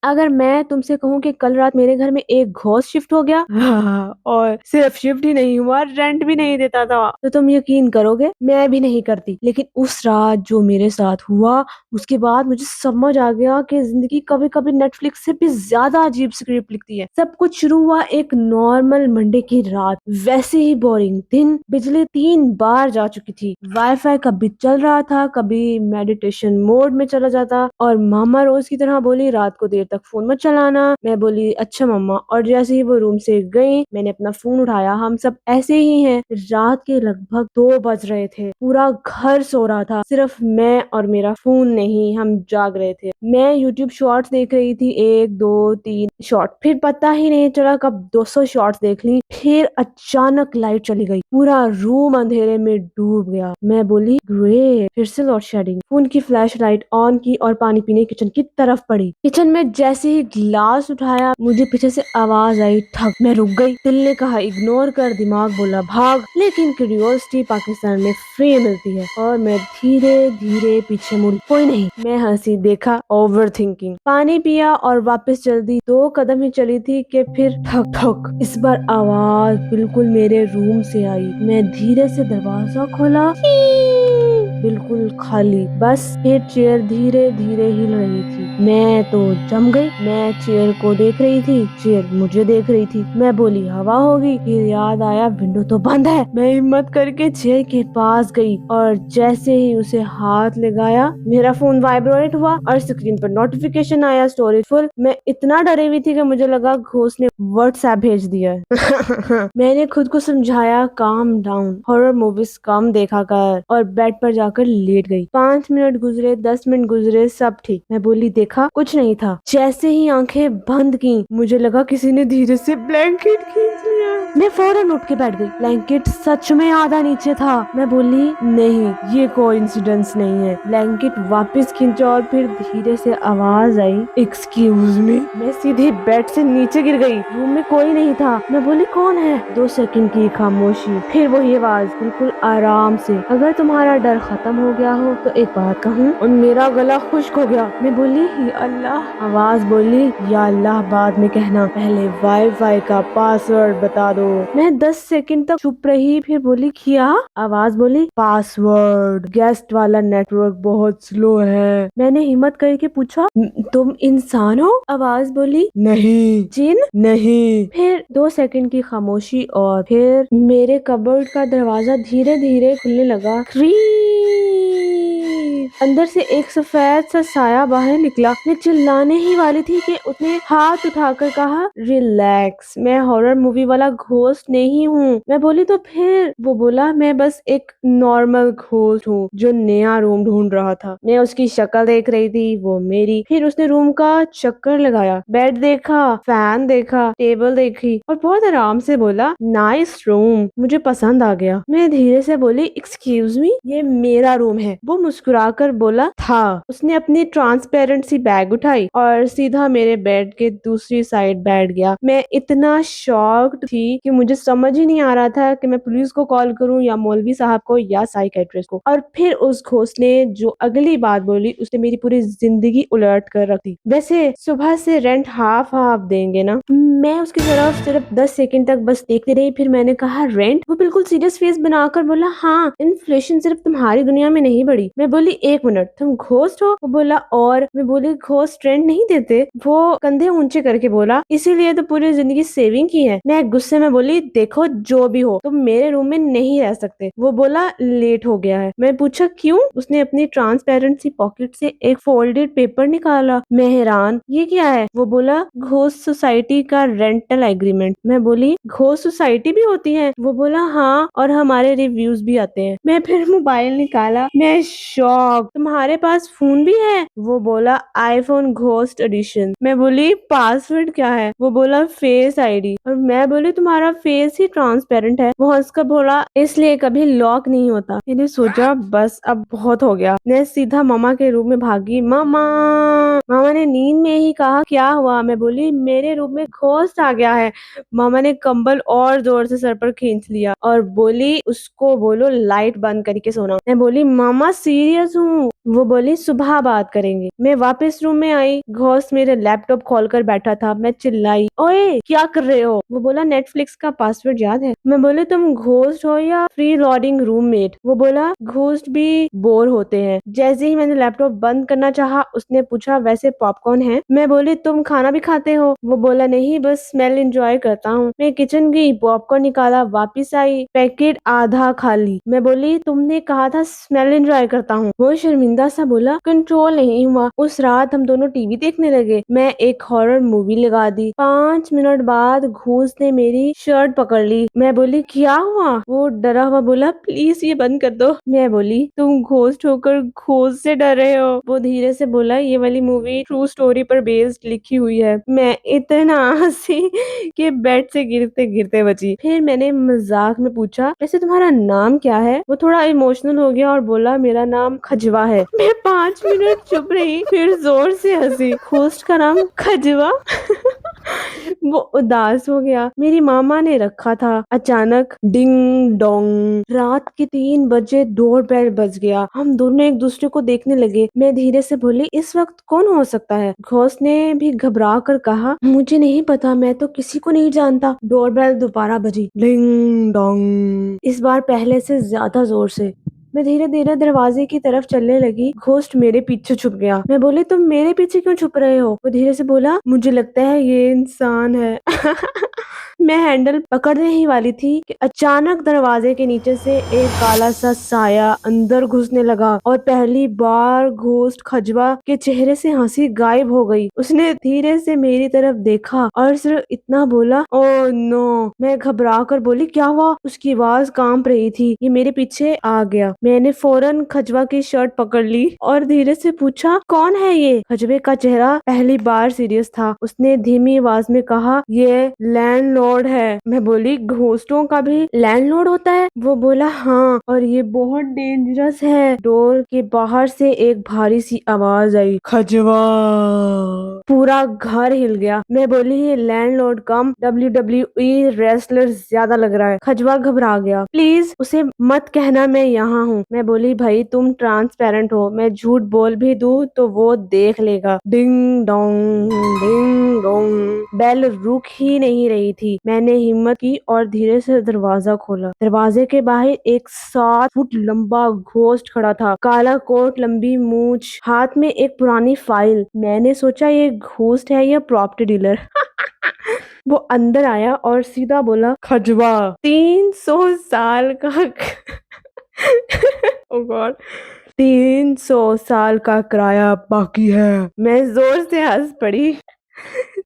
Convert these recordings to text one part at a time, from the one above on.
अगर मैं तुमसे कहूँ कि कल रात मेरे घर में एक घोस्ट शिफ्ट हो गया और सिर्फ शिफ्ट ही नहीं हुआ, रेंट भी नहीं देता था, तो तुम यकीन करोगे मैं भी नहीं करती। लेकिन उस रात जो मेरे साथ हुआ, उसके बाद मुझे समझ आ गया कि जिंदगी कभी कभी नेटफ्लिक्स से भी ज्यादा अजीब स्क्रिप्ट लिखती है। सब कुछ शुरू हुआ एक नॉर्मल मंडे की रात, वैसे ही बोरिंग दिन। बिजली 3 बार जा चुकी थी, वाईफाई कभी चल रहा था, कभी मेडिटेशन मोड में चला जाता, और मामा रोज की तरह बोली रात को देर तक फोन मत चलाना। मैं बोली अच्छा मम्मा, और जैसे ही वो रूम से गई मैंने अपना फोन उठाया। हम सब ऐसे ही हैं। रात के लगभग 2 बज रहे थे, पूरा घर सो रहा था, सिर्फ मैं और मेरा फोन नहीं, हम जाग रहे थे। मैं यूट्यूब शॉर्ट्स देख रही थी, 1 2 3 शॉर्ट, फिर पता ही नहीं चला कब 200 शॉर्ट्स देख ली। फिर अचानक लाइट चली गई, पूरा रूम अंधेरे में डूब गया। मैं बोली ग्रेट, फिर से लोड शेडिंग। फोन की फ्लैश लाइट ऑन की और पानी पीने किचन की तरफ पड़ी। किचन में जैसे ही गिलास उठाया मुझे पीछे से आवाज आई ठक। मैं रुक गई। दिल ने कहा इग्नोर कर, दिमाग बोला भाग, लेकिन क्यूरियोसिटी पाकिस्तान में फ्री मिलती है और मैं धीरे धीरे पीछे मुड़ी। कोई नहीं। मैं हंसी, देखा ओवर थिंकिंग। पानी पिया और वापस चल दी। 2 कदम ही चली थी कि फिर ठक ठक। इस बार आवाज बिल्कुल मेरे रूम से आई। मैं धीरे से दरवाजा खोला, बिल्कुल खाली, बस फिर चेयर धीरे धीरे हिल रही थी। मैं तो जम गई। मैं चेयर को देख रही थी, चेयर मुझे देख रही थी। मैं बोली हवा होगी, फिर याद आया विंडो तो बंद है। मैं हिम्मत करके चेयर के पास गई और जैसे ही उसे हाथ लगाया मेरा फोन वाइब्रेट हुआ और स्क्रीन पर नोटिफिकेशन आया स्टोरेज फुल। मैं इतना डरी हुई थी कि मुझे लगा घोस्ट ने व्हाट्सएप भेज दिया है। मैंने खुद को समझाया काम डाउन, हॉरर मूवीज कम देखा कर, और बेड पर जाकर लेट गई। 5 मिनट गुजरे, 10 मिनट गुजरे, सब ठीक। मैं बोली देखा कुछ नहीं था। जैसे ही आंखें बंद की मुझे लगा किसी ने धीरे से ब्लैंकेट खींच लिया। मैं फौरन उठ के बैठ गई। ब्लैंकेट सच में आधा नीचे था। मैं बोली नहीं, ये कोइंसिडेंस नहीं है। ब्लैंकेट वापस खींचा और फिर धीरे से आवाज आई एक्सक्यूज मी। मैं सीधे बेड से नीचे गिर गई। रूम में कोई नहीं था। मैं बोली कौन है? 2 सेकंड की खामोशी, फिर वही आवाज बिल्कुल आराम से, अगर तुम्हारा डर खत्म हो गया हो तो एक बात कहूँ। और मेरा गला खुश्क हो गया। मैं बोली या अल्लाह। आवाज बोली या अल्लाह बाद में कहना, पहले वाईफाई का पासवर्ड बता दो। मैं 10 सेकंड तक चुप रही, फिर बोली क्या? आवाज बोली पासवर्ड, गेस्ट वाला नेटवर्क बहुत स्लो है। मैंने हिम्मत करके पूछा तुम इंसान हो? आवाज बोली नहीं। जिन? नहीं। फिर 2 सेकंड की खामोशी और फिर मेरे कबर्ड का दरवाजा धीरे धीरे खुलने लगा। अंदर से एक सफेद सा साया बाहर निकला। मैं चिल्लाने ही वाली थी कि उसने हाथ उठाकर कहा रिलैक्स, मैं हॉरर मूवी वाला घोस्ट नहीं हूँ। मैं बोली तो फिर? वो बोला मैं बस एक नॉर्मल घोस्ट हूँ जो नया रूम ढूंढ रहा था। मैं उसकी शक्ल देख रही थी, वो मेरी। फिर उसने रूम का चक्कर लगाया, बेड देखा, फैन देखा, टेबल देखी और बहुत आराम से बोला नाइस रूम, मुझे पसंद आ गया। मैं धीरे से बोली एक्सक्यूज मी, ये मेरा रूम है। वो मुस्कुराकर बोला था। उसने अपनी ट्रांसपेरेंट सी बैग उठाई और सीधा मेरे बेड के दूसरी साइड बैठ गया। मैं इतना शॉक्ड थी कि मुझे समझ ही नहीं आ रहा था कि मैं पुलिस को कॉल करूं या मौलवी साहब को या साइकेट्रिस्ट को। और फिर उस घोस्ट ने जो अगली बात बोली उसने मेरी पूरी जिंदगी उलट कर रख दी। वैसे सुबह से रेंट हाफ हाफ देंगे ना? मैं उसकी तरफ सिर्फ 10 सेकंड तक बस देखती रही। फिर मैंने कहा रेंट? वो बिल्कुल सीरियस फेस बनाकर बोला हाँ, इन्फ्लेशन सिर्फ तुम्हारी दुनिया में नहीं बढ़ी। मैं बोली 1 मिनट, तुम घोस्ट हो? वो बोला और? मैं बोली घोस्ट रेंट नहीं देते। वो कंधे ऊंचे करके बोला इसीलिए तो पूरी जिंदगी सेविंग की है। मैं गुस्से में बोली देखो जो भी हो, तुम मेरे रूम में नहीं रह सकते। वो बोला लेट हो गया है। मैं पूछा क्यों? उसने अपनी ट्रांसपेरेंट सी पॉकेट से एक फोल्डेड पेपर निकाला। मैं हैरान, ये क्या है? वो बोला घोस्ट सोसाइटी का रेंटल एग्रीमेंट। मैं बोली घोस्ट सोसाइटी भी होती है? वो बोला हाँ, और हमारे रिव्यूज भी आते हैं। मैं फिर मोबाइल निकाला। मैं शॉक, तुम्हारे पास फोन भी है? वो बोला आईफोन घोस्ट एडिशन। मैं बोली पासवर्ड क्या है? वो बोला फेस आईडी। और मैं बोली तुम्हारा फेस ही ट्रांसपेरेंट है। वो हंसकर बोला इसलिए कभी लॉक नहीं होता। मैंने सोचा बस अब बहुत हो गया। मैं सीधा मामा के रूम में भागी। मामा, मामा ने नींद में ही कहा क्या हुआ? मैं बोली मेरे रूम में घोस्ट आ गया है। मामा ने कंबल और जोर से सर पर खींच लिया और बोली उसको बोलो लाइट बंद करके सोना। मैं बोली मामा सीरियस हूँ। वो बोली सुबह बात करेंगे। मैं वापस रूम में आई, घोस्ट मेरे लैपटॉप खोलकर बैठा था। मैं चिल्लाई, ओए क्या कर रहे हो? वो बोला नेटफ्लिक्स का पासवर्ड याद है। मैं बोले तुम घोस्ट हो या फ्री लोडिंग रूममेट? वो बोला घोस्ट भी बोर होते हैं। जैसे ही मैंने लैपटॉप बंद करना चाहा, उसने पूछा वैसे पॉपकॉर्न है? मैं बोली तुम खाना भी खाते हो? वो बोला नहीं, बस स्मेल एंजॉय करता हूँ। मैं किचन गई, पॉपकॉर्न निकाला, वापिस आई, पैकेट आधा खाली। मैं बोली तुमने कहा था स्मेल एंजॉय करता हूँ। वो शर्मिंदा सा बोला कंट्रोल नहीं हुआ। उस रात हम दोनों टीवी देखने लगे। मैं एक हॉरर मूवी लगा दी। 5 मिनट बाद घूस ने मेरी शर्ट पकड़ ली। मैं बोली क्या हुआ? वो डरा हुआ बोला प्लीज ये बंद कर दो। मैं बोली तुम घोस्ट होकर घोस्ट से डर रहे हो? वो धीरे से बोला ये वाली मूवी ट्रू स्टोरी पर बेस्ड लिखी हुई है। मैं इतना हंसी कि बेड से गिरते गिरते बची। फिर मैंने मजाक में पूछा वैसे तुम्हारा नाम क्या है? वो थोड़ा इमोशनल हो गया और बोला मेरा नाम खजवा है। मैं 5 मिनट चुप रही, फिर जोर से हंसी। होस्ट का नाम खजवा? वो उदास हो गया। मेरी मामा ने रखा था। अचानक डिंग डोंग, रात के 3 बजे डोर बेल बज गया। हम दोनों एक दूसरे को देखने लगे। मैं धीरे से बोली इस वक्त कौन हो सकता है? घोस्ट ने भी घबरा कर कहा मुझे नहीं पता, मैं तो किसी को नहीं जानता। डोरबेल दोबारा बजी, डिंग डोंग, इस बार पहले से ज्यादा जोर से। मैं धीरे धीरे दरवाजे की तरफ चलने लगी। घोस्ट मेरे पीछे छुप गया। मैं बोली तुम मेरे पीछे क्यों छुप रहे हो? वो धीरे से बोला मुझे लगता है ये इंसान है। मैं हैंडल पकड़ने ही वाली थी कि अचानक दरवाजे के नीचे से एक काला सा साया अंदर घुसने लगा और पहली बार घोस्ट खजवा के चेहरे से हंसी गायब हो गई। उसने धीरे से मेरी तरफ देखा और सिर्फ इतना बोला ओ नो। मैं घबरा कर बोली क्या हुआ? उसकी आवाज कांप रही थी। ये मेरे पीछे आ गया। मैंने फौरन खजवा की शर्ट पकड़ ली और धीरे से पूछा कौन है ये? खजवे का चेहरा पहली बार सीरियस था। उसने धीमी आवाज में कहा ये लैंडलॉर्ड है। मैं बोली घोस्टों का भी लैंडलॉर्ड होता है? वो बोला हाँ, और ये बहुत डेंजरस है। डोर के बाहर से एक भारी सी आवाज आई खजवा। पूरा घर हिल गया। मैं बोली ये लैंडलॉर्ड कम WWE रेसलर ज्यादा लग रहा है। खजवा घबरा गया। प्लीज उसे मत कहना मैं यहाँ हूँ। मैं बोली भाई तुम ट्रांसपेरेंट हो, मैं झूठ बोल भी दूँ तो वो देख लेगा। Ding dong ding dong, bell रुक ही नहीं रही थी। मैंने हिम्मत की और धीरे से दरवाजा खोला। दरवाजे के बाहर एक 7 फुट लंबा घोस्ट खड़ा था। काला कोट, लंबी मूछ, हाथ में एक पुरानी फाइल। मैंने सोचा ये घोस्ट है या प्रॉपर्टी डीलर। वो अंदर आया और सीधा बोला खजवा 300 साल का ओ गॉड, 300 साल का किराया बाकी है। मैं जोर से हंस पड़ी।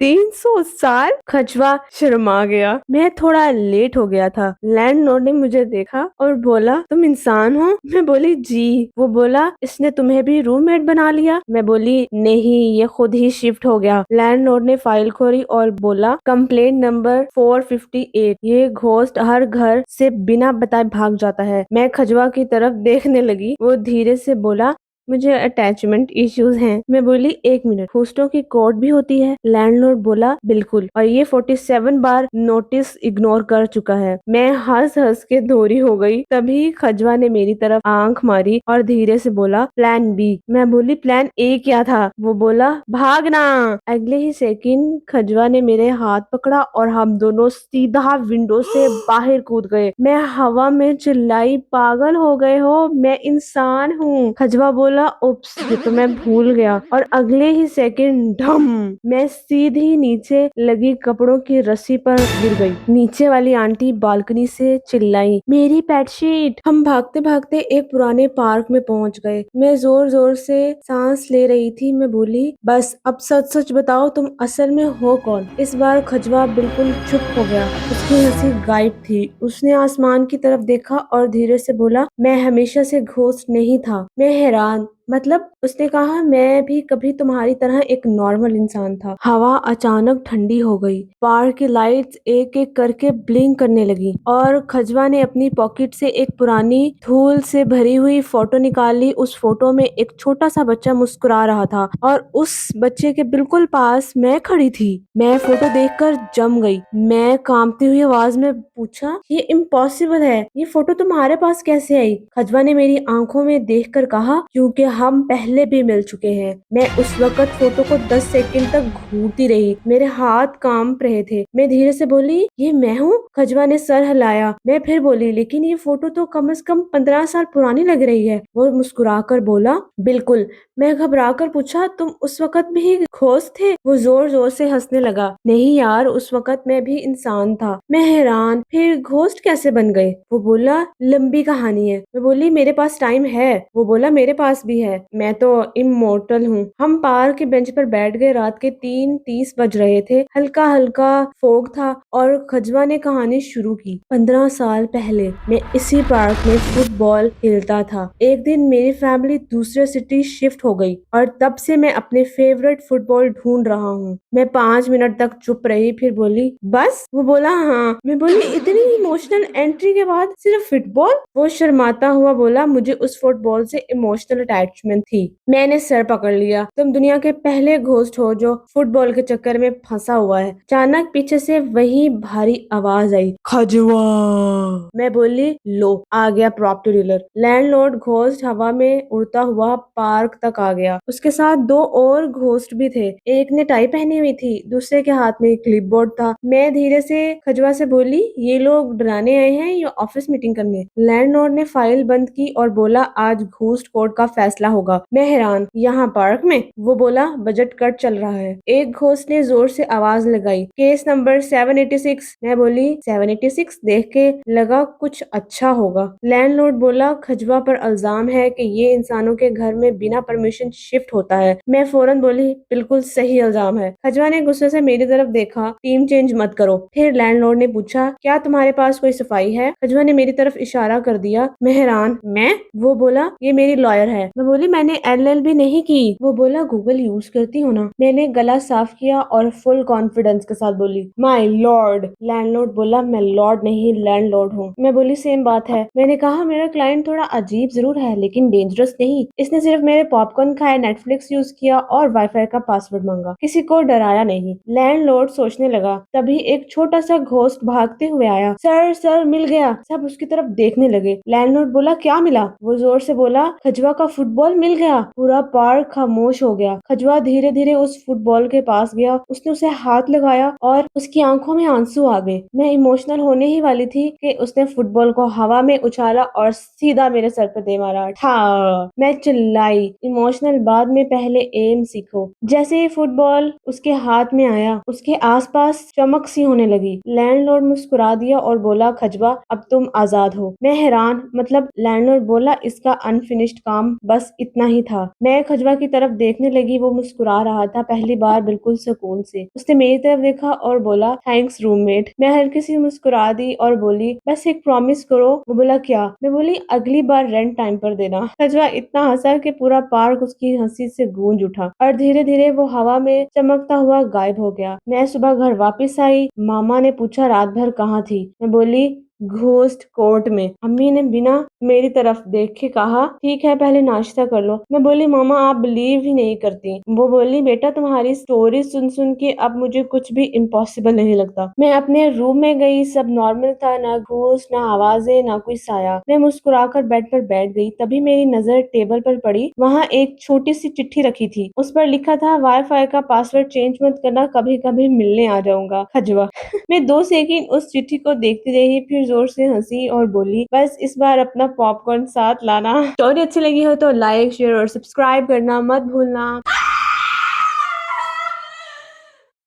300 साल? खजवा शर्मा गया। मैं थोड़ा लेट हो गया था। लैंडलॉर्ड ने मुझे देखा और बोला तुम इंसान हो? मैं बोली जी। वो बोला इसने तुम्हें भी रूममेट बना लिया? मैं बोली नहीं, ये खुद ही शिफ्ट हो गया। लैंडलॉर्ड ने फाइल खोली और बोला कंप्लेंट नंबर 458, ये घोस्ट हर घर से बिना बताए भाग जाता है। मैं खजवा की तरफ देखने लगी। वो धीरे से बोला मुझे अटैचमेंट इश्यूज हैं। मैं बोली 1 मिनट, होस्टों की कोड भी होती है? लैंडलॉर्ड बोला बिल्कुल, और ये 47 बार नोटिस इग्नोर कर चुका है। मैं हंस हंस के दोहरी हो गई। तभी खजवा ने मेरी तरफ आंख मारी और धीरे से बोला प्लान बी। मैं बोली प्लान ए क्या था? वो बोला भागना। अगले ही सेकंड खजवा ने मेरे हाथ पकड़ा और हम दोनों सीधा विंडो से बाहर कूद गए। मैं हवा में चिल्लाई पागल हो गए हो, मैं इंसान हूँ। खजवा बोला उप्स, ये तो मैं भूल गया। और अगले ही सेकंड ढम, मैं सीधी नीचे लगी कपड़ों की रस्सी पर गिर गई। नीचे वाली आंटी बालकनी से चिल्लाई मेरी बेडशीट। हम भागते भागते एक पुराने पार्क में पहुंच गए। मैं जोर जोर से सांस ले रही थी। मैं बोली बस अब सच सच बताओ तुम असल में हो कौन? इस बार खजवा बिल्कुल चुप हो गया। उसकी हंसी गायब थी। उसने आसमान की तरफ देखा और धीरे से बोला मैं हमेशा से घोस्ट नहीं था। मैं हैरान मतलब उसने कहा मैं भी कभी तुम्हारी तरह एक नॉर्मल इंसान था। हवा अचानक ठंडी हो गई। पार्क की लाइट्स एक एक करके ब्लिंक करने लगी और खजवा ने अपनी पॉकेट से एक पुरानी धूल से भरी हुई फोटो निकाली। उस फोटो में एक छोटा सा बच्चा मुस्कुरा रहा था और उस बच्चे के बिल्कुल पास मैं खड़ी थी। मैं फोटो देखकर जम गई। मैं कांपती हुई आवाज में पूछा, ये इम्पॉसिबल है, ये फोटो तुम्हारे पास कैसे आई? खजवा ने मेरी आंखों में देखकर कहा, क्योंकि हम पहले भी मिल चुके हैं। मैं उस वक्त फोटो को 10 सेकंड तक घूरती रही। मेरे हाथ कांप रहे थे। मैं धीरे से बोली, ये मैं हूँ? खजवा ने सर हिलाया। मैं फिर बोली, लेकिन ये फोटो तो कम से कम 15 साल पुरानी लग रही है। वो मुस्कुराकर बोला, बिल्कुल। मैं घबरा कर पूछा, तुम उस वक्त भी घोस्ट थे? वो जोर जोर से हंसने लगा। नहीं यार, उस वक्त मैं भी इंसान था। मैं हैरान, फिर घोस्ट कैसे बन गए? वो बोला, लंबी कहानी है। मैं बोली, मेरे पास टाइम है। वो बोला, मेरे पास भी है, मैं तो इमोर्टल हूँ। हम पार्क के बेंच पर बैठ गए। रात के 3:30 बज रहे थे। हल्का हल्का फोग था और खजवा ने कहानी शुरू की। 15 साल पहले मैं इसी पार्क में फुटबॉल खेलता था। एक दिन मेरी फैमिली दूसरे सिटी शिफ्ट हो गई और तब से मैं अपने फेवरेट फुटबॉल ढूंढ रहा हूँ। मैं 5 मिनट तक चुप रही, फिर बोली, बस? वो बोला, हाँ। मैं बोली, इतनी इमोशनल एंट्री के बाद सिर्फ फुटबॉल? वो शर्माता हुआ बोला, मुझे उस फुटबॉल से इमोशनल अटैचमेंट थी। मैंने सर पकड़ लिया। तुम दुनिया के पहले घोस्ट हो जो फुटबॉल के चक्कर में फंसा हुआ है। अचानक पीछे से वही भारी आवाज आई, खजवा। मैं बोली, लो आ गया प्रॉपर्टी डीलर। लैंडलॉर्ड घोस्ट हवा में उड़ता हुआ पार्क तक आ गया। उसके साथ दो और घोस्ट भी थे। एक ने टाई पहनी हुई थी, दूसरे के हाथ में क्लिपबोर्ड था। मैं धीरे से खजवा से बोली, ये लोग डराने आए हैं या ऑफिस मीटिंग करने? लैंडलॉर्ड ने फाइल बंद की और बोला, आज घोस्ट कोर्ट का फैसला होगा। मैं हैरान, यहाँ पार्क में? वो बोला, बजट कट चल रहा है। एक घोस्ट ने जोर से आवाज लगाई, केस नंबर 786। मैं बोली, 786? देख के लगा कुछ अच्छा होगा। लैंडलॉर्ड बोला, खजवा पर इल्जाम है कि ये इंसानों के घर में बिना परमिशन शिफ्ट होता है। मैं फौरन बोली, बिल्कुल सही इल्जाम है। खजवा ने गुस्से से मेरी तरफ देखा, टीम चेंज मत करो। फिर लैंडलॉर्ड ने पूछा, क्या तुम्हारे पास कोई सफाई है? खजवा ने मेरी तरफ इशारा कर दिया। मैं हैरान, मैं? वो बोला, ये मेरी लॉयर है। मैं बोली, मैंने एलएलबी नहीं की। वो बोला, गूगल यूज करती हो ना? मैंने गला साफ किया और फुल कॉन्फिडेंस के साथ बोली, माय लॉर्ड। लैंडलॉर्ड बोला, मैं लॉर्ड नहीं लैंडलॉर्ड हूँ। मैं बोली, सेम बात है। मैंने कहा, मेरा क्लाइंट थोड़ा अजीब जरूर है लेकिन डेंजरस नहीं। इसने सिर्फ मेरे पॉपकॉर्न खाए, नेटफ्लिक्स यूज किया और वाईफाई का पासवर्ड मांगा, किसी को डराया नहीं। लैंडलॉर्ड सोचने लगा। तभी एक छोटा सा घोस्ट भागते हुए आया। सर सर, मिल गया। सब उसकी तरफ देखने लगे। लैंडलॉर्ड बोला, क्या मिला? वो जोर से बोला, खजवा का फुटबॉल मिल गया। पूरा पार्क खामोश हो गया। खजवा धीरे धीरे उस फुटबॉल के पास गया। उसने उसे हाथ लगाया और उसकी आंखों में आंसू आ गए। मैं इमोशनल होने ही वाली थी कि उसने फुटबॉल को हवा में उछाला और सीधा मेरे सर पे दे मारा। ठा! मैं चिल्लाई, इमोशनल बाद में, पहले एम सीखो। जैसे ही फुटबॉल उसके हाथ में आया, उसके आसपास चमक सी होने लगी। लैंडलॉर्ड मुस्कुरा दिया और बोला, खजवा, अब तुम आजाद हो। मैं हैरान, मतलब? लैंडलॉर्ड बोला, इसका अनफिनिश्ड काम बस इतना ही था। मैं खजवा की तरफ देखने लगी। वो मुस्कुरा रहा था, पहली बार बिल्कुल सुकून से। उसने मेरी तरफ देखा और बोला, थैंक्स रूममेट। मैं हल्की सी मुस्कुरा दी और बोली, बस एक प्रॉमिस करो। वो बोला, क्या? मैं बोली, अगली बार रेंट टाइम पर देना। खजवा इतना हंसा कि पूरा पार्क उसकी हंसी से गूंज उठा और धीरे धीरे वो हवा में चमकता हुआ गायब हो गया। मैं सुबह घर वापस आई। मामा ने पूछा, रात भर कहाँ थी? मैं बोली, घोस्ट कोर्ट में। अम्मी ने बिना मेरी तरफ देखे कहा, ठीक है, पहले नाश्ता कर लो। मैं बोली, मामा आप बिलीव ही नहीं करती। वो बोली, बेटा तुम्हारी स्टोरी सुन सुन के अब मुझे कुछ भी इम्पॉसिबल नहीं लगता। मैं अपने रूम में गई। सब नॉर्मल था, ना घोस्ट, ना आवाजें, ना कोई साया। मैं मुस्कुराकर बेड पर बैठ गई। तभी मेरी नजर टेबल पर पड़ी। वहाँ एक छोटी सी चिट्ठी रखी थी। उस पर लिखा था, वाईफाई का पासवर्ड चेंज मत करना, कभी कभी मिलने आ जाऊंगा, खजवा। मैं 2 सेकंड उस चिट्ठी को देखती रही, फिर जोर से हंसी और बोली, बस इस बार अपना पॉपकॉर्न साथ लाना। स्टोरी अच्छी लगी हो तो लाइक, शेयर और सब्सक्राइब करना मत भूलना।